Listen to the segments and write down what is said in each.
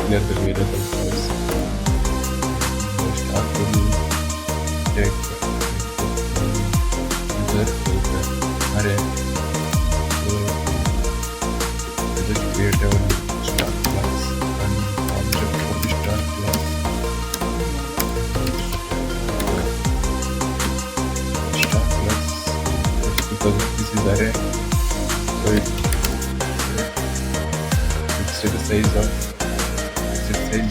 declare the variable first. Start with take user array. So just create a start class and object for the start class. Start class because this is array, so it set the size of memory size.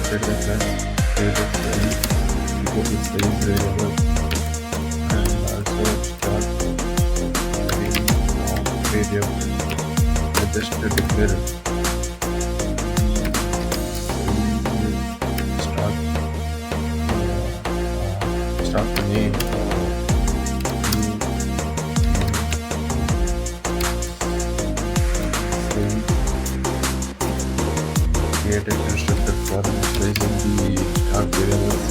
Set the class, create a size, because the size variable, and also start variable. Just to declare it. Start the name. Create a constructor for initializing the start variables.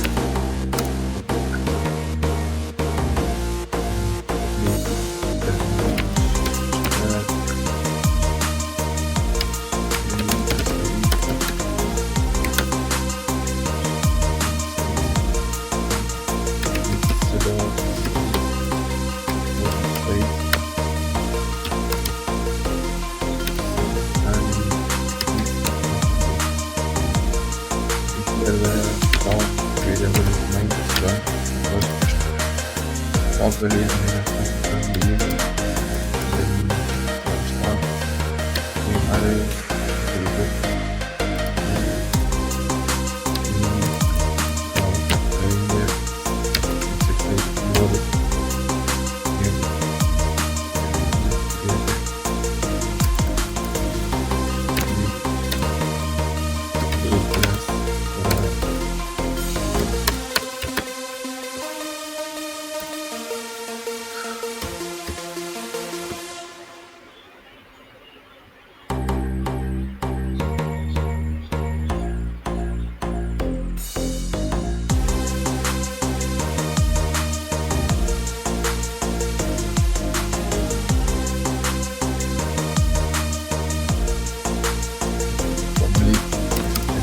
Top value is array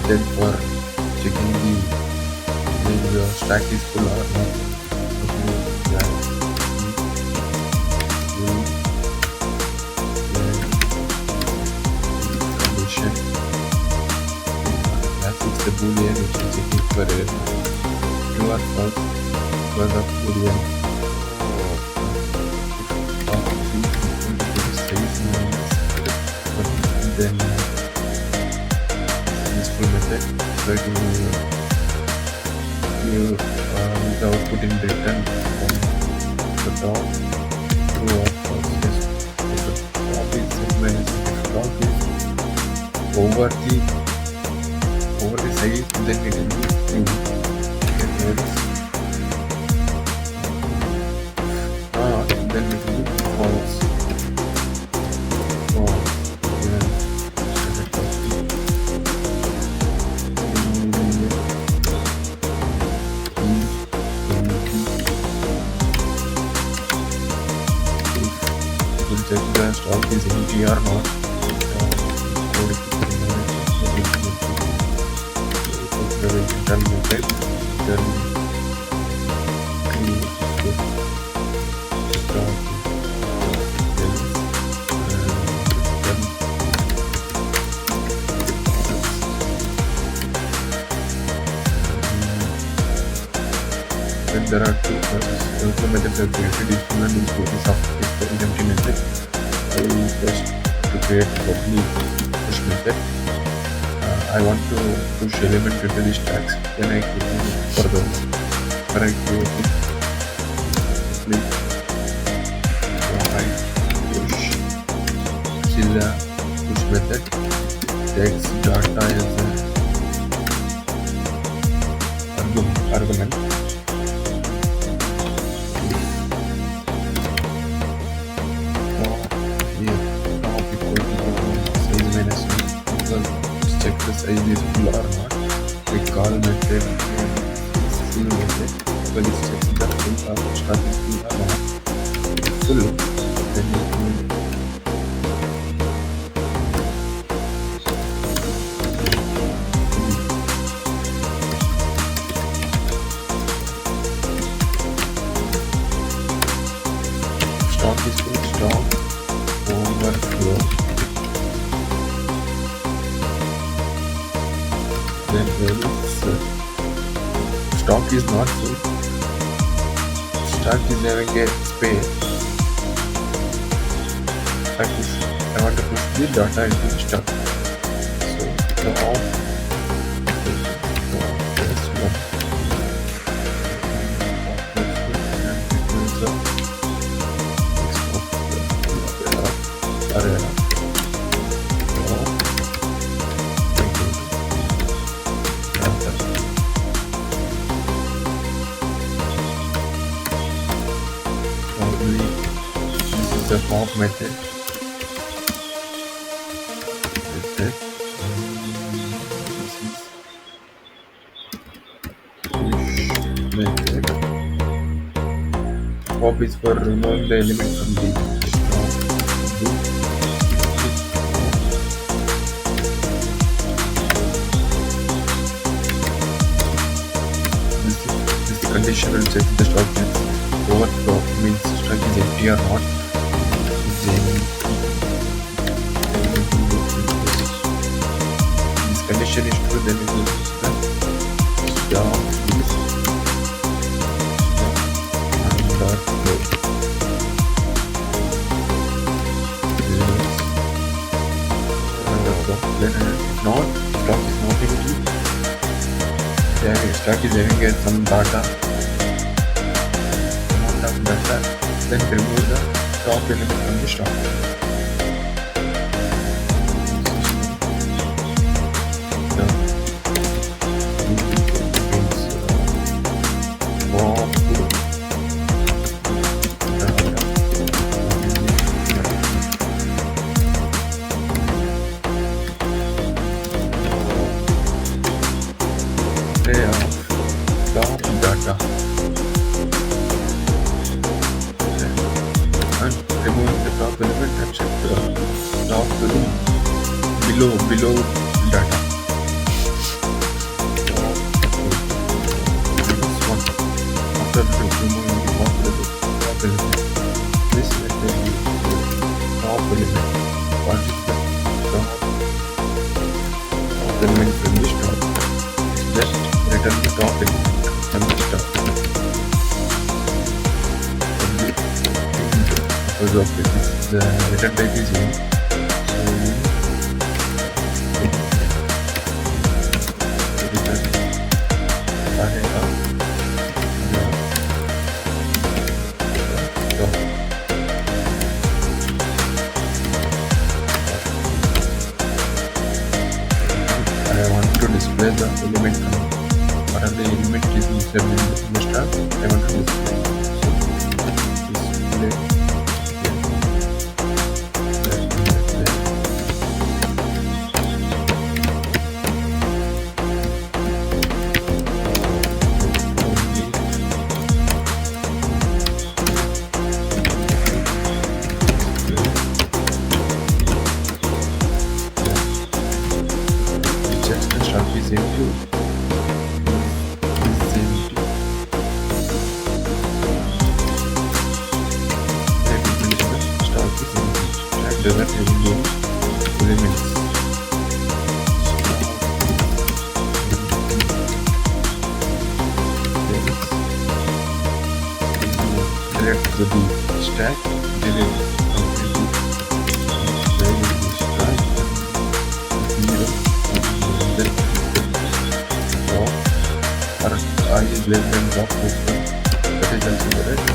then for checking the stack is full or not. Condition. That's the boolean which is checking for it. True or false because of boolean. Then method, but you the output in return from the top to our process. The top is minus top is over the size, then it will be true. Then it will be false. Check the stock is empty or not. Then there are two methods are created. Each one is the isEmpty method. I just to create properly push method. I want to push element into the stacks. Then I click further. When I create it, click right push. Still the push method takes data as an argument. Top equal to size minus 1 equal size is full or not. We call method is full method. Well, it's checking the full or stock is full or not. If full, then it will stock is full, stock overflow. Then there is stock is not full. Stock is having a space. That is, I want to push the data into the stock. So the off this one. And it means array. This is the pop method. This is push method. Pop is for removing the element from the this condition will check the stock is overflow, means stock is empty or not. This condition is true, then it will use the stock is underflow. Then if not, stock is not empty. Stock is having some data, amount of data, then remove the top element from the stock. Top data and remove the top element and check the top below data. This one after removing the top element, this method is the top element. What is the top element from this top? Just return the top element from the top. Because of this, the return type is in. So return array of top. I want to display the element from what are the element is inserted in the stock. I want to display. So display. Stock is empty. Doesn't remove elements. Select the stack, delete completely. Select the stack, 0, then top, or I is less than top, that is also correct.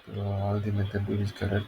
So all the method is correct.